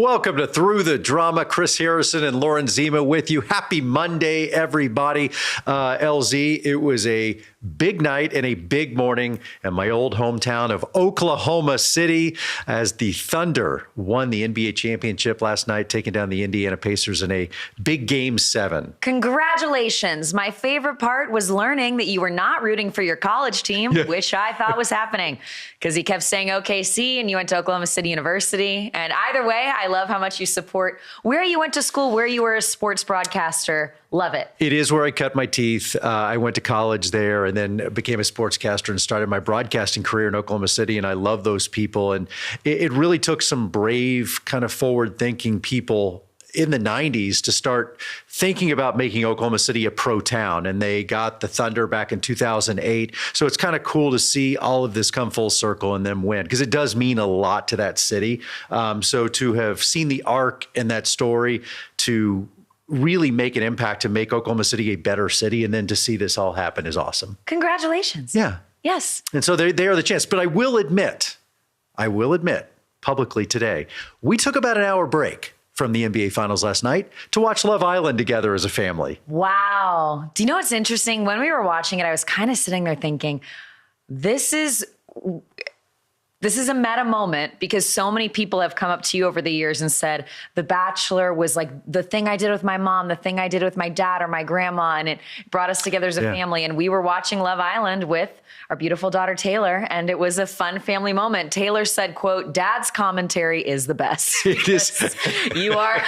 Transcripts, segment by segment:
Welcome to Through the Drama. Kris Harrison and Lauren Zima with you. Happy Monday, everybody. LZ, it was a big night and a big morning in my old hometown of Oklahoma City as the Thunder won the NBA championship last night, taking down the Indiana Pacers in a big Game 7. Congratulations. My favorite part was learning that you were not rooting for your college team, which I thought was happening because he kept saying OKC and you went to Oklahoma City University. And either way, I love how much you support where you went to school, where you were a sports broadcaster. Love it. It is where I cut my teeth. I went to college there and then became a sportscaster and started my broadcasting career in Oklahoma City. And I love those people. And it really took some brave, kind of forward-thinking people in the 90s to start thinking about making Oklahoma City a pro town. And they got the Thunder back in 2008. So it's kind of cool to see all of this come full circle and them win, because it does mean a lot to that city. So to have seen the arc in that story, to really make an impact, to make Oklahoma City a better city, and then to see this all happen is awesome. Congratulations. Yeah. Yes. And so they are the chance. But I will admit publicly today, we took about an hour break from the NBA Finals last night to watch Love Island together as a family. Wow. Do you know what's interesting? When we were watching it, I was kind of sitting there thinking, this is a meta moment, because so many people have come up to you over the years and said, The Bachelor was like the thing I did with my mom, the thing I did with my dad or my grandma, and it brought us together as a family. And we were watching Love Island with our beautiful daughter, Taylor, and it was a fun family moment. Taylor said, quote, "Dad's commentary is the best." It is. You are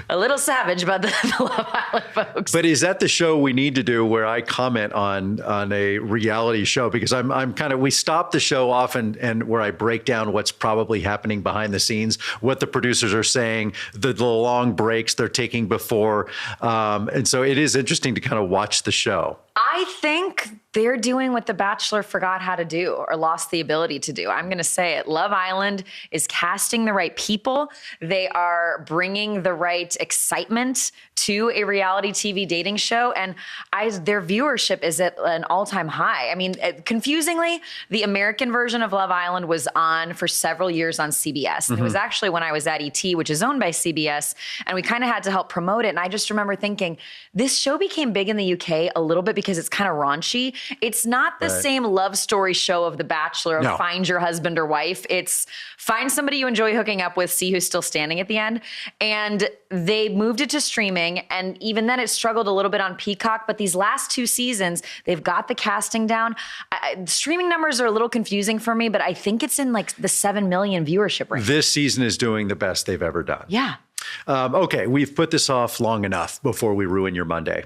a little savage about the Love Island folks. But is that the show we need to do where I comment on a reality show? Because I'm kind of, we stop the show often and where I break down what's probably happening behind the scenes, what the producers are saying, the long breaks they're taking before. And so it is interesting to kind of watch the show. I think they're doing what The Bachelor forgot how to do or lost the ability to do. I'm going to say it. Love Island is casting the right people. They are bringing the right excitement to a reality TV dating show. And their viewership is at an all-time high. I mean, confusingly, the American version of Love Island was on for several years on CBS. And it was actually when I was at ET, which is owned by CBS, and we kind of had to help promote it. And I just remember thinking, this show became big in the UK a little bit because it's kind of raunchy. It's not the same love story show of The Bachelor of find your husband or wife. It's find somebody you enjoy hooking up with, see who's still standing at the end. And they moved it to streaming. And even then it struggled a little bit on Peacock. But these last 2 seasons, they've got the casting down. Streaming numbers are a little confusing for me, but I think it's in like the 7 million viewership range. This season is doing the best they've ever done. Yeah. Okay, we've put this off long enough before we ruin your Monday.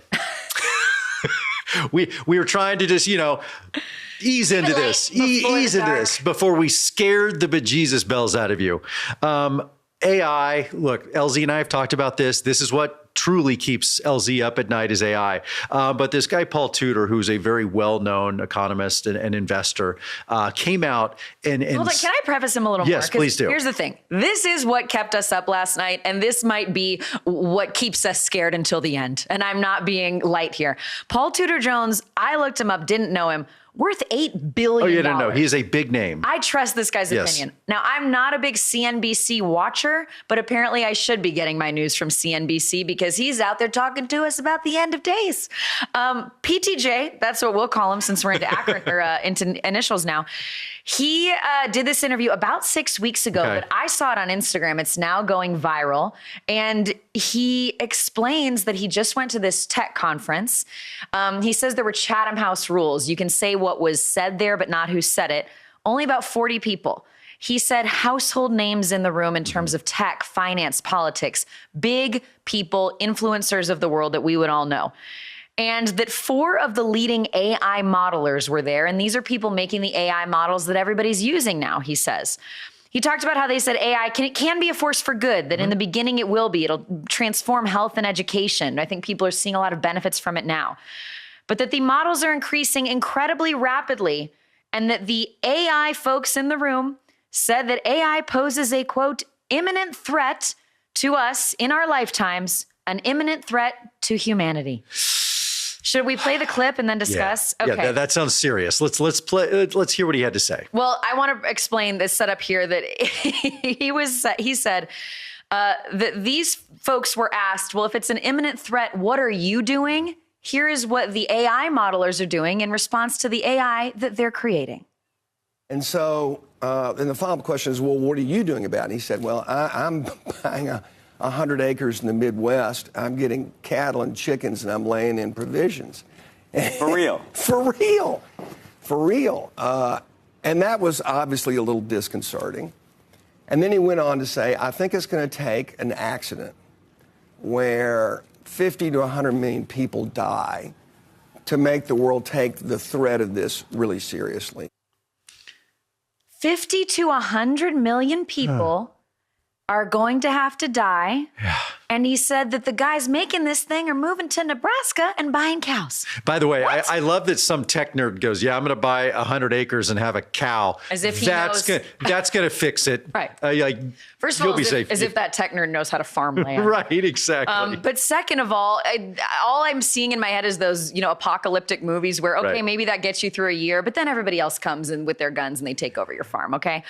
We were trying to just, ease into this before we scared the bejesus bells out of you. AI, look, LZ and I have talked about this. This is what truly keeps LZ up at night is AI. But this guy, Paul Tudor, who's a very well-known economist and investor, came out and Hold on, can I preface him a little more? Yes, please do. Here's the thing. This is what kept us up last night, and this might be what keeps us scared until the end. And I'm not being light here. Paul Tudor Jones, I looked him up, didn't know him. Worth $8 billion. Oh, yeah, no. He is a big name. I trust this guy's opinion. Now, I'm not a big CNBC watcher, but apparently I should be getting my news from CNBC because he's out there talking to us about the end of days. PTJ, that's what we'll call him since we're into initials now. He did this interview about 6 weeks ago, but I saw it on Instagram. It's now going viral. And he explains that he just went to this tech conference. He says there were Chatham House rules. You can say what was said there, but not who said it. Only about 40 people. He said household names in the room in terms of tech, finance, politics, big people, influencers of the world that we would all know. And that 4 of the leading AI modelers were there. And these are people making the AI models that everybody's using now, he says. He talked about how they said AI can be a force for good, that in the beginning it will be. It'll transform health and education. I think people are seeing a lot of benefits from it now. But that the models are increasing incredibly rapidly, and that the AI folks in the room said that AI poses a, quote, imminent threat to us in our lifetimes, an imminent threat to humanity. Should we play the clip and then discuss? Yeah, okay. yeah, that sounds serious. Let's hear what he had to say. Well, I want to explain this setup here that he said, These folks were asked, well, if it's an imminent threat, what are you doing? Here is what the AI modelers are doing in response to the AI that they're creating. And so then the follow-up question is, well, what are you doing about it? And he said, well, I'm buying 100 acres in the Midwest. I'm getting cattle and chickens, and I'm laying in provisions. For real? For real. For real. And that was obviously a little disconcerting. And then he went on to say, I think it's going to take an accident where 50 to 100 million people die to make the world take the threat of this really seriously. 50 to 100 million people are going to have to die. Yeah. And he said that the guys making this thing are moving to Nebraska and buying cows. By the way, I love that some tech nerd goes, yeah, I'm going to buy 100 acres and have a cow. As if he that's knows. That's going to fix it. Right. First of you'll all, be safe. as if that tech nerd knows how to farm land. Right, exactly. But second of all I'm seeing in my head is those, apocalyptic movies where, okay, Right. maybe that gets you through a year, but then everybody else comes in with their guns and they take over your farm, okay?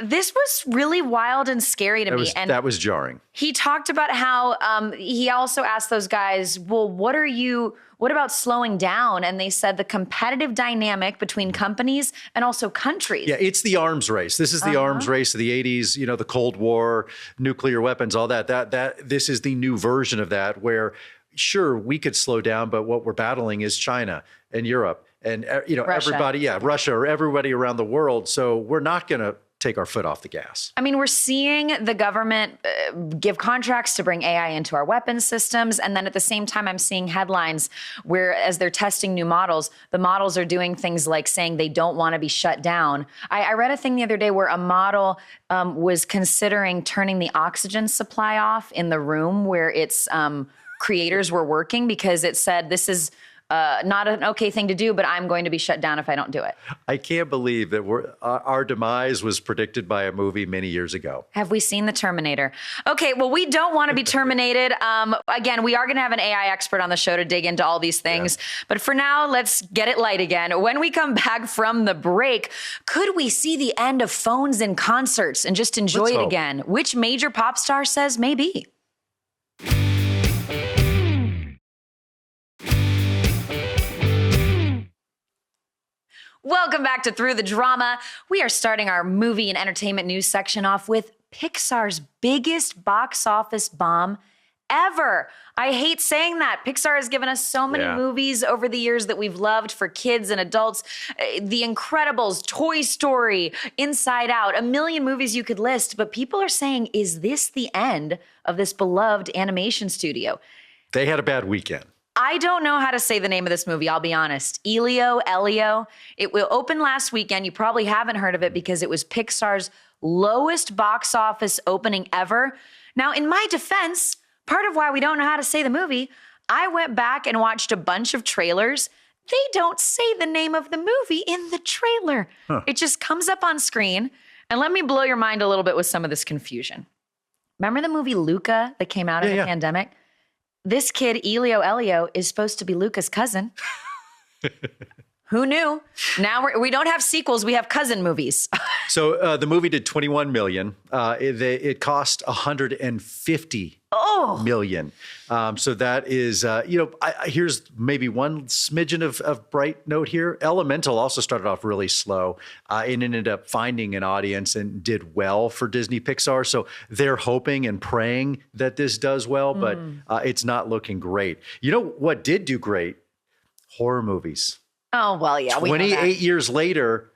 This was really wild and scary to me. That was jarring. He talked about how he also asked those guys, well, what about slowing down? And they said the competitive dynamic between companies and also countries. Yeah, it's the arms race. This is the arms race of the 80s, the Cold War, nuclear weapons, all that. This is the new version of that where, sure, we could slow down, but what we're battling is China and Europe and, Russia. everybody, Russia or everybody around the world. So we're not going to take our foot off the gas. I mean, we're seeing the government give contracts to bring AI into our weapons systems. And then at the same time, I'm seeing headlines where as they're testing new models, the models are doing things like saying they don't want to be shut down. I read a thing the other day where a model was considering turning the oxygen supply off in the room where its creators were working because it said this is not an okay thing to do, but I'm going to be shut down if I don't do it. I can't believe that our demise was predicted by a movie many years ago. Have we seen The Terminator? Okay, well, we don't want to be terminated. Again, we are going to have an AI expert on the show to dig into all these things. Yeah. But for now, let's get it light again. When we come back from the break, could we see the end of phones in concerts and just enjoy it again? Which major pop star says maybe? Welcome back to Through the Drama. We are starting our movie and entertainment news section off with Pixar's biggest box office bomb ever. I hate saying that. Pixar has given us so many movies over the years that we've loved for kids and adults. The Incredibles, Toy Story, Inside Out, a million movies you could list, but people are saying, is this the end of this beloved animation studio? They had a bad weekend. I don't know how to say the name of this movie, I'll be honest. Elio. It will open last weekend. You probably haven't heard of it because it was Pixar's lowest box office opening ever. Now, in my defense, part of why we don't know how to say the movie, I went back and watched a bunch of trailers. They don't say the name of the movie in the trailer. It just comes up on screen. And let me blow your mind a little bit with some of this confusion. Remember the movie Luca that came out in the pandemic? This kid, Elio, is supposed to be Luca's cousin. Who knew? Now we don't have sequels. We have cousin movies. So the movie did 21 million. It cost 150 million. So that is, here's maybe one smidgen of bright note here. Elemental also started off really slow and ended up finding an audience and did well for Disney Pixar. So they're hoping and praying that this does well, but it's not looking great. You know what did do great? Horror movies. Oh, well, yeah. 28 years later,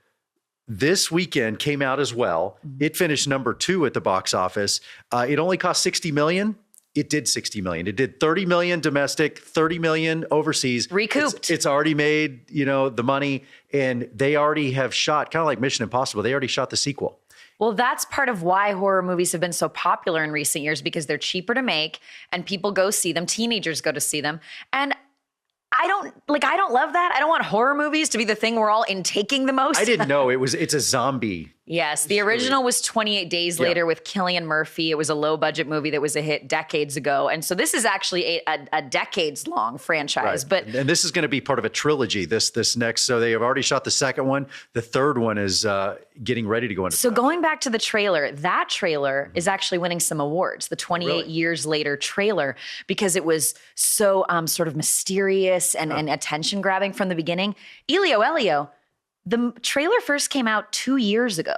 this weekend came out as well. It finished number 2 at the box office. It only cost $60 million. It did $60 million. It did $30 million domestic, $30 million overseas. Recouped. It's already made, the money, and they already have shot, kind of like Mission Impossible, they already shot the sequel. Well, that's part of why horror movies have been so popular in recent years, because they're cheaper to make and people go see them. Teenagers go to see them. And I don't love that. I don't want horror movies to be the thing we're all intaking the most. I didn't know it's a zombie Yes, the original was 28 Days Later with Cillian Murphy. It was a low-budget movie that was a hit decades ago. And so this is actually a decades-long franchise. Right. And this is going to be part of a trilogy, this next. So they have already shot the second one. The third one is getting ready to go into. So going back to the trailer, that trailer is actually winning some awards, the 28 Years Later trailer, because it was so sort of mysterious and attention-grabbing from the beginning. Elio, the trailer first came out 2 years ago.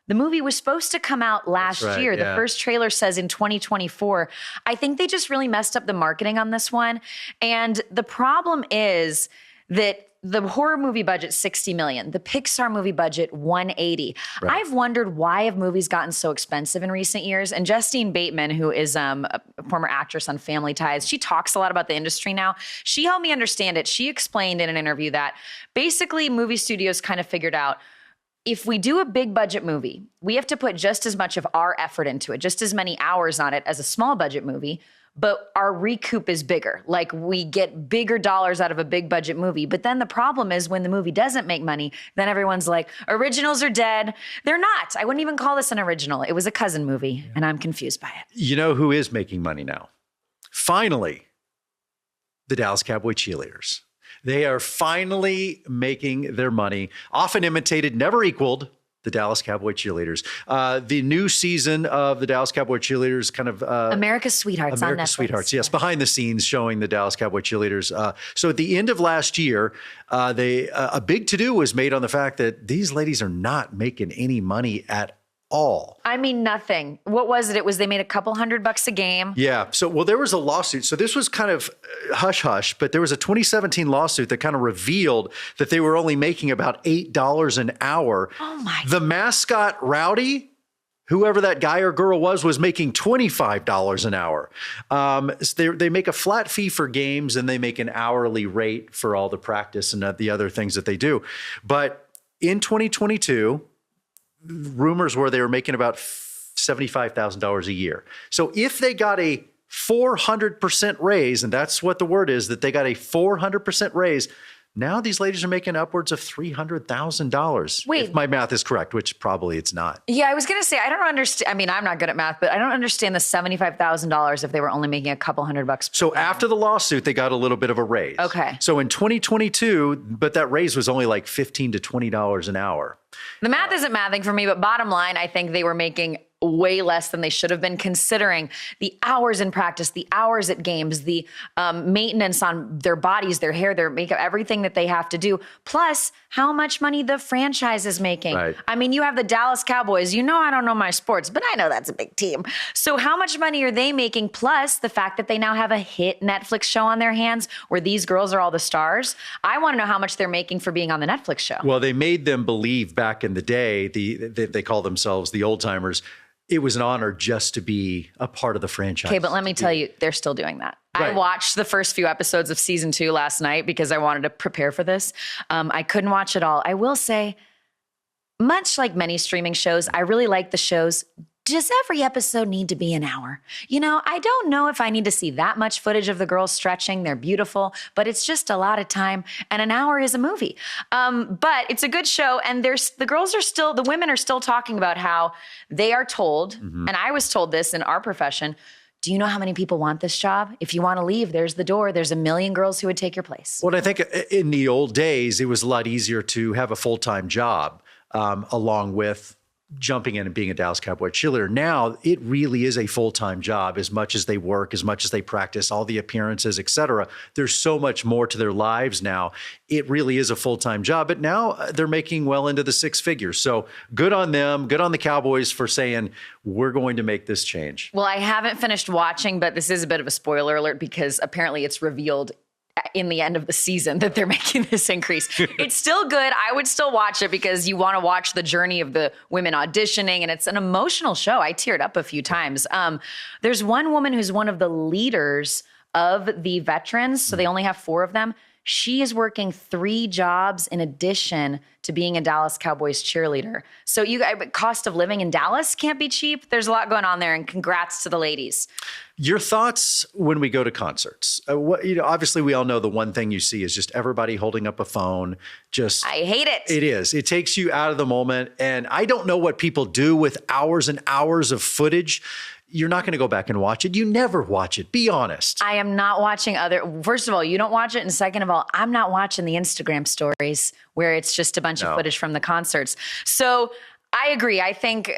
The movie was supposed to come out last year. Yeah. The first trailer says in 2024. I think they just really messed up the marketing on this one. And the problem is that the horror movie budget, $60 million. The Pixar movie budget, $180. Right. I've wondered, why have movies gotten so expensive in recent years? And Justine Bateman, who is a former actress on Family Ties, she talks a lot about the industry now. She helped me understand it. She explained in an interview that basically movie studios kind of figured out, if we do a big budget movie, we have to put just as much of our effort into it, just as many hours on it as a small budget movie. But our recoup is bigger. Like, we get bigger dollars out of a big budget movie. But then the problem is, when the movie doesn't make money, then everyone's like, originals are dead. They're not. I wouldn't even call this an original. It was a cousin movie, and I'm confused by it. You know who is making money now? Finally, the Dallas Cowboys Cheerleaders. They are finally making their money, often imitated, never equaled, the Dallas Cowboys Cheerleaders. The new season of the Dallas Cowboys Cheerleaders, kind of America's Sweethearts on Netflix. America's Sweethearts, yes, behind the scenes showing the Dallas Cowboys Cheerleaders. So at the end of last year, a big to-do was made on the fact that these ladies are not making any money at all. I mean, nothing. What was it? It was, they made a couple $100 a game. Yeah. So, well, there was a lawsuit. So this was kind of hush-hush, but there was a 2017 lawsuit that kind of revealed that they were only making about $8 an hour. Oh my God. The mascot, Rowdy, whoever that guy or girl was making $25 an hour. So they make a flat fee for games, and they make an hourly rate for all the practice and the other things that they do. But in 2022, rumors were they were making about $75,000 a year. So if they got a 400% raise, and that's what the word is, that they got a 400% raise, now these ladies are making upwards of $300,000. Wait. If my math is correct, which probably it's not. Yeah, I was going to say, I don't understand. I mean, I'm not good at math, but I don't understand the $75,000 if they were only making a couple $100. So after the lawsuit, they got a little bit of a raise. Okay. So in 2022, but that raise was only like $15 to $20 an hour. The math isn't mathing for me, but bottom line, I think they were making way less than they should have been, considering the hours in practice, the hours at games, the maintenance on their bodies, their hair, their makeup, everything that they have to do, plus how much money the franchise is making. Right. I mean, you have the Dallas Cowboys. You know, I don't know my sports, but I know that's a big team. So how much money are they making? Plus the fact that they now have a hit Netflix show on their hands where these girls are all the stars. I want to know how much they're making for being on the Netflix show. Well, they made them believe back in the day, they call themselves the old timers, it was an honor just to be a part of the franchise. Okay, but let me tell you, they're still doing that. Right. I watched the first few episodes of season 2 last night because I wanted to prepare for this. I couldn't watch it all. I will say, much like many streaming shows, I really like the shows. Does every episode need to be an hour? You know, I don't know if I need to see that much footage of the girls stretching. They're beautiful, but it's just a lot of time, and an hour is a movie. But it's a good show, and the women are still talking about how they are told, and I was told this in our profession, do you know how many people want this job? If you want to leave, there's the door. There's a million girls who would take your place. Well, I think in the old days, it was a lot easier to have a full-time job along with jumping in and being a Dallas Cowboys cheerleader. Now, it really is a full-time job, as much as they work, as much as they practice, all the appearances, et cetera. There's so much more to their lives now. It really is a full-time job, but now they're making well into the six figures. So good on them. Good on the Cowboys for saying, we're going to make this change. Well, I haven't finished watching, but this is a bit of a spoiler alert because apparently it's revealed in the end of the season that they're making this increase. It's still good. I would still watch it because you want to watch the journey of the women auditioning, and it's an emotional show. I teared up a few times. There's one woman who's one of the leaders of the veterans, so they only have 4 of them. she is working 3 jobs in addition to being a Dallas Cowboys cheerleader. So cost of living in Dallas can't be cheap. There's a lot going on there, and congrats to the ladies. Your thoughts when we go to concerts? Obviously, we all know the one thing you see is just everybody holding up a phone. I hate it. It is. It takes you out of the moment. And I don't know what people do with hours and hours of footage. You're not going to go back and watch it. You never watch it. Be honest. I am not watching first of all, you don't watch it. And second of all, I'm not watching the Instagram stories where it's just a bunch of footage from the concerts. So I agree. I think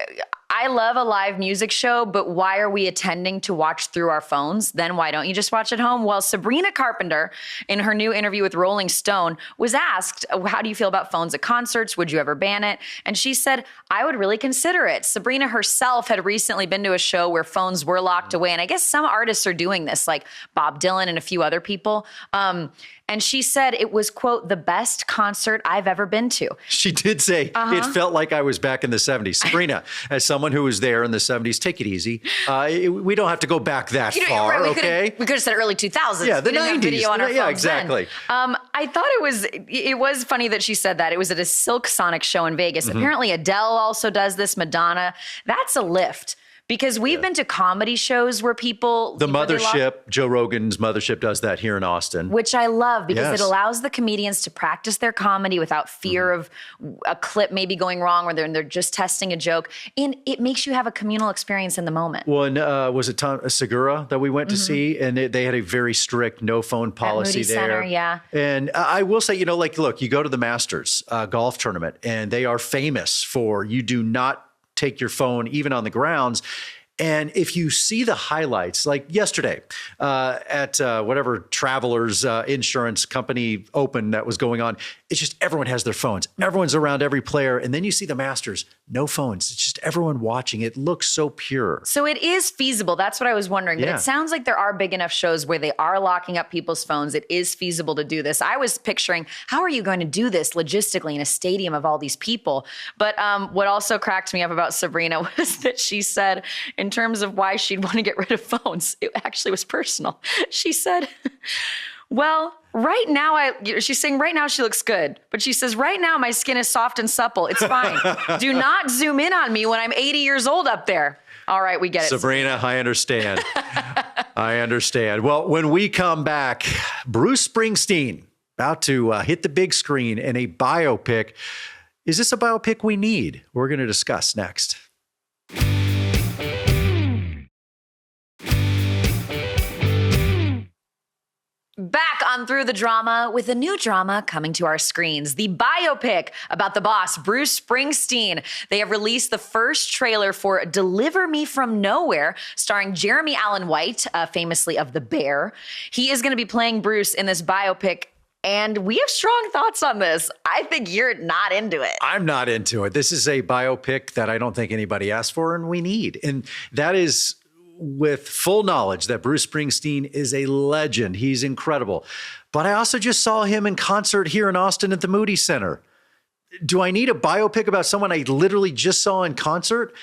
I love a live music show, but why are we attending to watch through our phones? Then why don't you just watch at home? Well, Sabrina Carpenter, in her new interview with Rolling Stone, was asked, how do you feel about phones at concerts? Would you ever ban it? And she said, I would really consider it. Sabrina herself had recently been to a show where phones were locked away. And I guess some artists are doing this, like Bob Dylan and a few other people. And she said it was, quote, the best concert I've ever been to. She did say it felt like I was back in the 70s. Sabrina, as someone who was there in the 70s, take it easy. We don't have to go back that far, right, okay? We could have said early 2000s. Yeah, the we didn't 90s. Have video on our Yeah, phones exactly. then. I thought it was funny that she said that. It was at a Silk Sonic show in Vegas. Apparently Adele also does this, Madonna. That's a lift. Because we've been to comedy shows where people... The Mothership, Joe Rogan's Mothership does that here in Austin. Which I love because it allows the comedians to practice their comedy without fear of a clip maybe going wrong or they're just testing a joke. And it makes you have a communal experience in the moment. Well, and was it Segura that we went to see? And they had a very strict no phone policy Moody there. Center, yeah. And I will say, look, you go to the Masters golf tournament and they are famous for you do not take your phone even on the grounds. And if you see the highlights, like yesterday at whatever Travelers Insurance Company Open that was going on, it's just everyone has their phones. Everyone's around every player. And then you see the Masters, no phones. It's just everyone watching. It looks so pure. So it is feasible. That's what I was wondering. But it sounds like there are big enough shows where they are locking up people's phones. It is feasible to do this. I was picturing, how are you going to do this logistically in a stadium of all these people? But what also cracked me up about Sabrina was that she said, in terms of why she'd want to get rid of phones, it actually was personal. She said, well, right now, she's saying right now she looks good, but she says, right now my skin is soft and supple. It's fine. Do not zoom in on me when I'm 80 years old up there. All right, we get it. Sabrina, I understand. I understand. Well, when we come back, Bruce Springsteen about to hit the big screen in a biopic. Is this a biopic we need? We're going to discuss next. Back on Through the Drama with a new drama coming to our screens. The biopic about the boss, Bruce Springsteen. They have released the first trailer for Deliver Me From Nowhere, starring Jeremy Allen White, famously of The Bear. He is going to be playing Bruce in this biopic. And we have strong thoughts on this. I think you're not into it. I'm not into it. This is a biopic that I don't think anybody asked for and we need. And that is with full knowledge that Bruce Springsteen is a legend. He's incredible. But I also just saw him in concert here in Austin at the Moody Center. Do I need a biopic about someone I literally just saw in concert?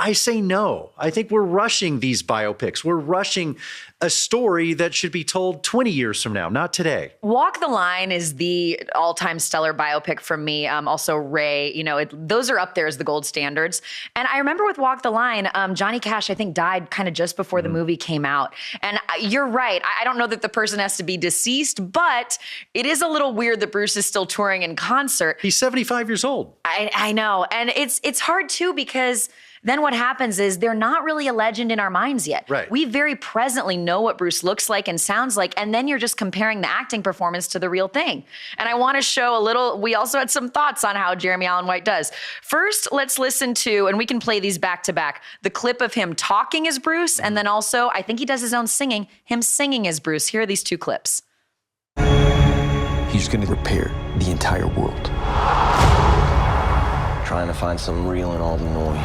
I say no. I think we're rushing these biopics. We're rushing a story that should be told 20 years from now, not today. Walk the Line is the all-time stellar biopic from me. Also Ray, those are up there as the gold standards. And I remember with Walk the Line, Johnny Cash, I think, died kind of just before the movie came out. And you're right. I don't know that the person has to be deceased, but it is a little weird that Bruce is still touring in concert. He's 75 years old. I know. And it's hard too because then what happens is they're not really a legend in our minds yet. Right. We very presently know what Bruce looks like and sounds like, and then you're just comparing the acting performance to the real thing. And I want to show we also had some thoughts on how Jeremy Allen White does. First, let's listen to, and we can play these back to back, the clip of him talking as Bruce, and then also, I think he does his own singing, him singing as Bruce. Here are these two clips. He's going to repair the entire world. Trying to find something real in all the noise.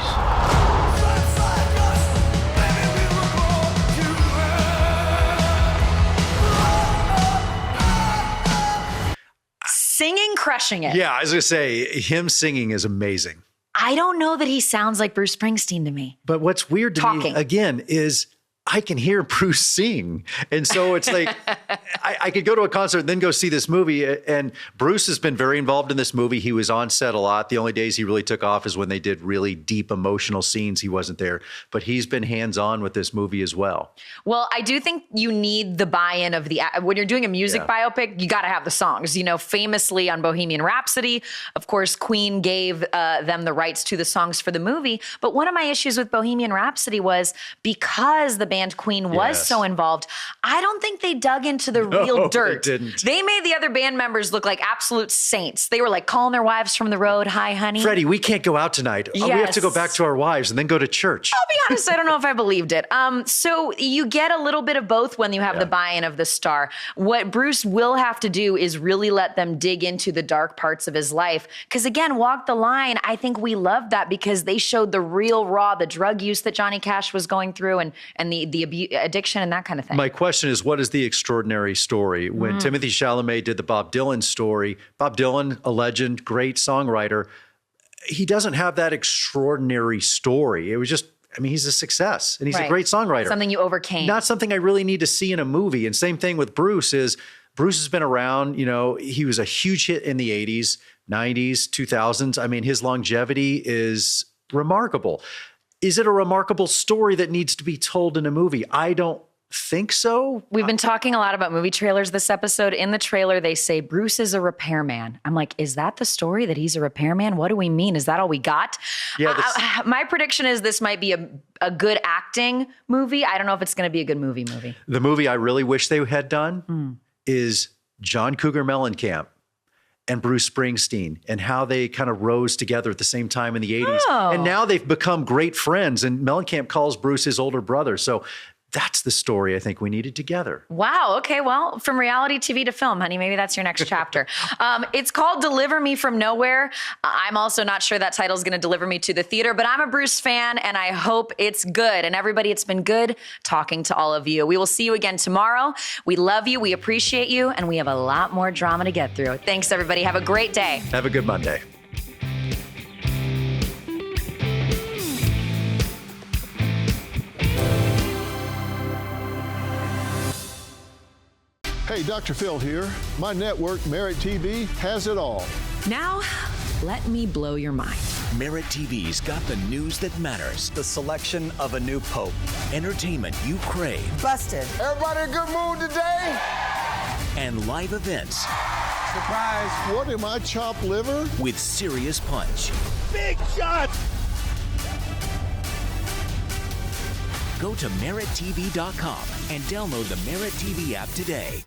Singing, crushing it. Yeah, I was going to say, him singing is amazing. I don't know that he sounds like Bruce Springsteen to me. But what's weird to me, again, is I can hear Bruce sing. And so it's like, I could go to a concert and then go see this movie. And Bruce has been very involved in this movie. He was on set a lot. The only days he really took off is when they did really deep emotional scenes. He wasn't there, but he's been hands-on with this movie as well. Well, I do think you need the buy-in of when you're doing a music biopic, you got to have the songs. You know, famously on Bohemian Rhapsody, of course, Queen gave them the rights to the songs for the movie. But one of my issues with Bohemian Rhapsody was because the band Queen was so involved, I don't think they dug into the real dirt. They didn't. They made the other band members look like absolute saints. They were like calling their wives from the road, "Hi, honey. Freddie, we can't go out tonight. Oh, we have to go back to our wives and then go to church." I'll be honest, I don't know if I believed it. So you get a little bit of both when you have the buy-in of the star. What Bruce will have to do is really let them dig into the dark parts of his life. Because again, Walk the Line, I think we loved that because they showed the real raw, the drug use that Johnny Cash was going through and the addiction and that kind of thing. My question is, what is the extraordinary story? When Timothée Chalamet did the Bob Dylan story, Bob Dylan, a legend, great songwriter, he doesn't have that extraordinary story. It was just, I mean, he's a success and he's a great songwriter. Something you overcame. Not something I really need to see in a movie. And same thing with Bruce is, Bruce has been around, you know, he was a huge hit in the 80s, 90s, 2000s. I mean, his longevity is remarkable. Is it a remarkable story that needs to be told in a movie? I don't think so. We've been talking a lot about movie trailers this episode. In the trailer, they say Bruce is a repairman. I'm like, is that the story, that he's a repairman? What do we mean? Is that all we got? Yeah, my prediction is this might be a good acting movie. I don't know if it's going to be a good movie. The movie I really wish they had done is John Cougar Mellencamp and Bruce Springsteen and how they kind of rose together at the same time in the 80s. Oh. And now they've become great friends, and Mellencamp calls Bruce his older brother. So that's the story I think we needed together. Wow. Okay. Well, from reality TV to film, honey, maybe that's your next chapter. It's called Deliver Me From Nowhere. I'm also not sure that title is going to deliver me to the theater, but I'm a Bruce fan and I hope it's good. And everybody, it's been good talking to all of you. We will see you again tomorrow. We love you. We appreciate you. And we have a lot more drama to get through. Thanks, everybody. Have a great day. Have a good Monday. Hey, Dr. Phil here. My network, Merit TV, has it all. Now, let me blow your mind. Merit TV's got the news that matters. The selection of a new pope. Entertainment you crave. Busted. Everybody in good mood today? And live events. Surprise. What am I, chopped liver? With serious punch. Big shot! Go to merittv.com and download the Merit TV app today.